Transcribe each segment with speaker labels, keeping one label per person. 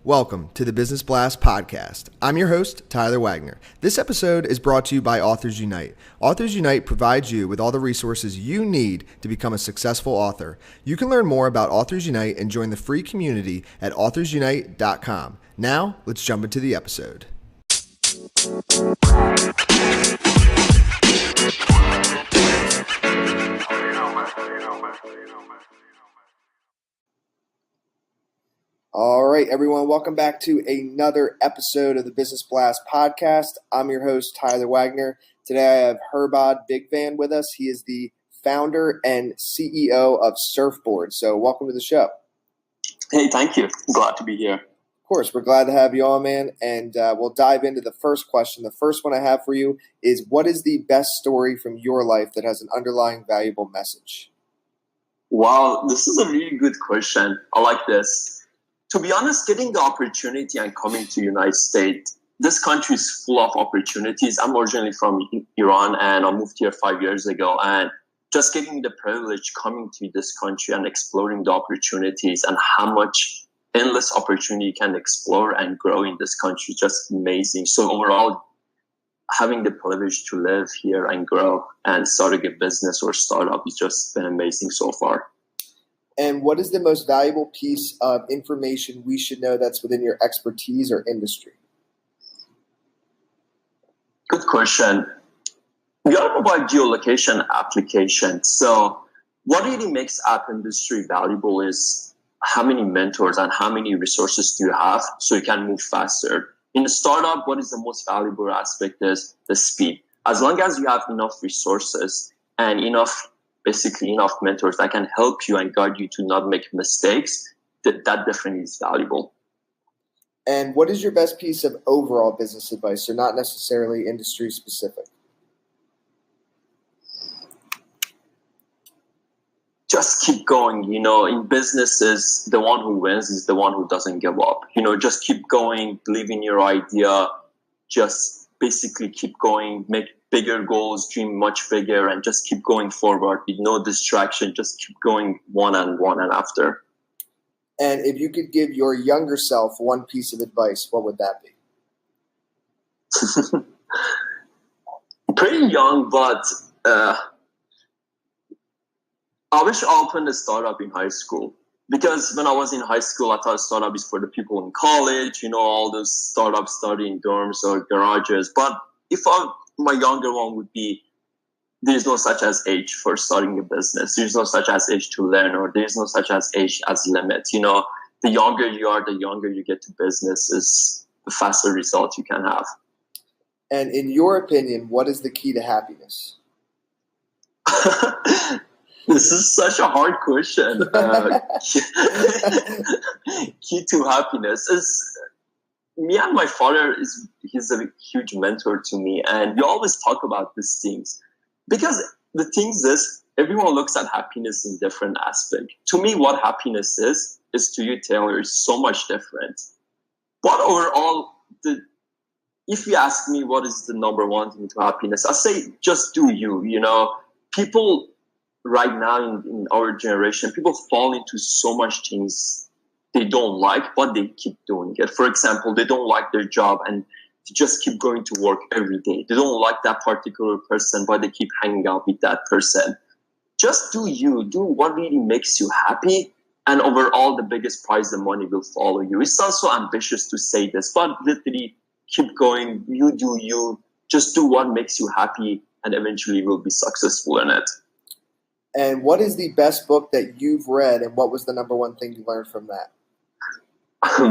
Speaker 1: Welcome to the Business Blast podcast. I'm your host, Tyler Wagner. This episode is brought to you by Authors Unite. Authors Unite provides you with all the resources you need to become a successful author. You can learn more about Authors Unite and join the free community at authorsunite.com. Now, let's jump into the episode. All right, everyone, welcome back to another episode of the Business Blast podcast. I'm your host, Tyler Wagner. Today I have Hirbod Bigvand with us. He is the founder and CEO of Surfboard. So welcome to the show.
Speaker 2: Hey, thank you. Glad to be here.
Speaker 1: Of course, we're glad to have you on, man. And we'll dive into the first question. The first one I have for you is, what is the best story from your life that has an underlying valuable message?
Speaker 2: Wow, this is a really good question. I like this. To be honest, getting the opportunity and coming to the United States, this country is full of opportunities. I'm originally from Iran and I moved here 5 years ago. And just getting the privilege coming to this country and exploring the opportunities and how much endless opportunity you can explore and grow in this country is just amazing. So overall, having the privilege to live here and grow and starting a business or startup has just been amazing so far.
Speaker 1: And what is the most valuable piece of information we should know that's within your expertise or industry?
Speaker 2: Good question. We gotta provide geolocation application. So what really makes app industry valuable is how many mentors and how many resources do you have so you can move faster. In a startup, what is the most valuable aspect is the speed. As long as you have enough resources and enough mentors that can help you and guide you to not make mistakes, that definitely is valuable.
Speaker 1: And what is your best piece of overall business advice, so not necessarily industry specific?
Speaker 2: Just keep going. In businesses, the one who wins is the one who doesn't give up. Just keep going, believe in your idea, just basically keep going, make bigger goals, dream much bigger, and just keep going forward with no distraction. Just keep going one and after.
Speaker 1: And if you could give your younger self one piece of advice, what would that be?
Speaker 2: Pretty young, but I wish I opened a startup in high school. Because when I was in high school, I thought startup is for the people in college, all those startups starting in dorms or garages. But my younger one would be, there's no such as age for starting a business. There's no such as age to learn, or there's no such as age as limit. The younger you are, the younger you get to business, is the faster result you can have.
Speaker 1: And in your opinion, what is the key to happiness?
Speaker 2: This is such a hard question. Key to happiness is, me and my father, he's a huge mentor to me, and we always talk about these things. Because the thing is, everyone looks at happiness in different aspects. To me, what happiness is to you, Taylor, is so much different. But overall, if you ask me what is the number one thing to happiness, I say just do you. People right now in our generation, people fall into so much things they don't like, but they keep doing it. For example, they don't like their job and they just keep going to work every day. They don't like that particular person, but they keep hanging out with that person. Just do you. Do what really makes you happy. And overall, the biggest prize, the money will follow you. It sounds so ambitious to say this, but literally keep going. You do you. Just do what makes you happy, and eventually you'll be successful in it.
Speaker 1: And what is the best book that you've read, and what was the number one thing you learned from that?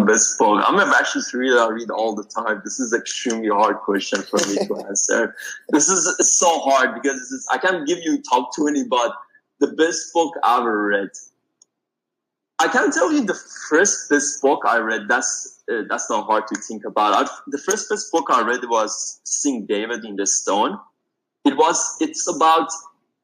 Speaker 2: Best book. I'm a bachelor's reader. I read all the time. This is extremely hard question for me to answer. This is so hard because I can't give you top 20, but the best book I ever read. I can tell you the first best book I read. That's not hard to think about. The first best book I read was Seeing David in the Stone. It's about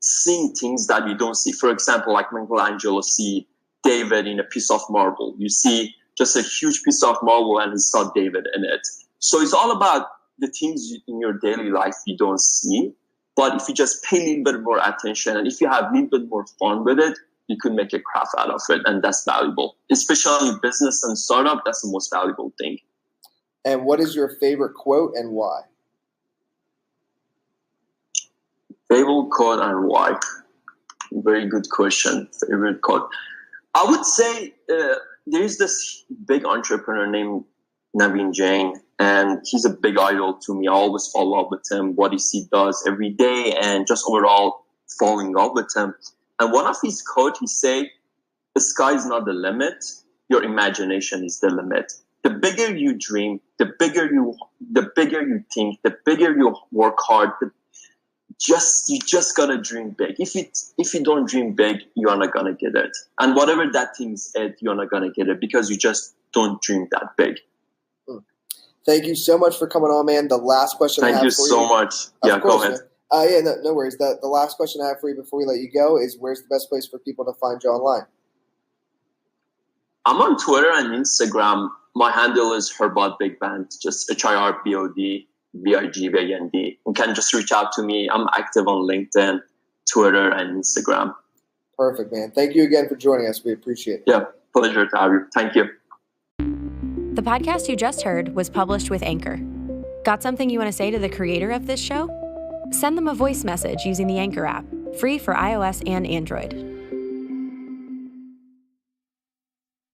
Speaker 2: seeing things that you don't see. For example, like Michelangelo see David in a piece of marble. You see just a huge piece of marble and he saw David in it. So it's all about the things in your daily life you don't see. But if you just pay a little bit more attention and if you have a little bit more fun with it, you could make a craft out of it, and that's valuable. Especially in business and startup, that's the most valuable thing.
Speaker 1: And what is your favorite quote and why?
Speaker 2: Favorite quote and why? Very good question. Favorite quote. I would say there's this big entrepreneur named Naveen Jain, and he's a big idol to me. I always follow up with him, what he does every day, and just overall falling in love with him. And one of his quotes, he say, "The sky is not the limit. Your imagination is the limit." The bigger you dream, the bigger you think, the bigger you work hard. You just gotta dream big. If you don't dream big, you're not gonna get it. And whatever that thing is, you're not gonna get it because you just don't dream that big.
Speaker 1: Thank you so much for coming on, man. The last question I have for you.
Speaker 2: Thank you so much. Yeah, go ahead.
Speaker 1: No worries. The last question I have for you before we let you go is, where's the best place for people to find you online?
Speaker 2: I'm on Twitter and Instagram. My handle is Hirbod Bigvand, just HIRBOD BIGVAND. You can just reach out to me. I'm active on LinkedIn, Twitter, and Instagram.
Speaker 1: Perfect, man. Thank you again for joining us. We appreciate it.
Speaker 2: Yeah, pleasure to have you. Thank you.
Speaker 3: The podcast you just heard was published with Anchor. Got something you want to say to the creator of this show? Send them a voice message using the Anchor app, free for iOS and Android.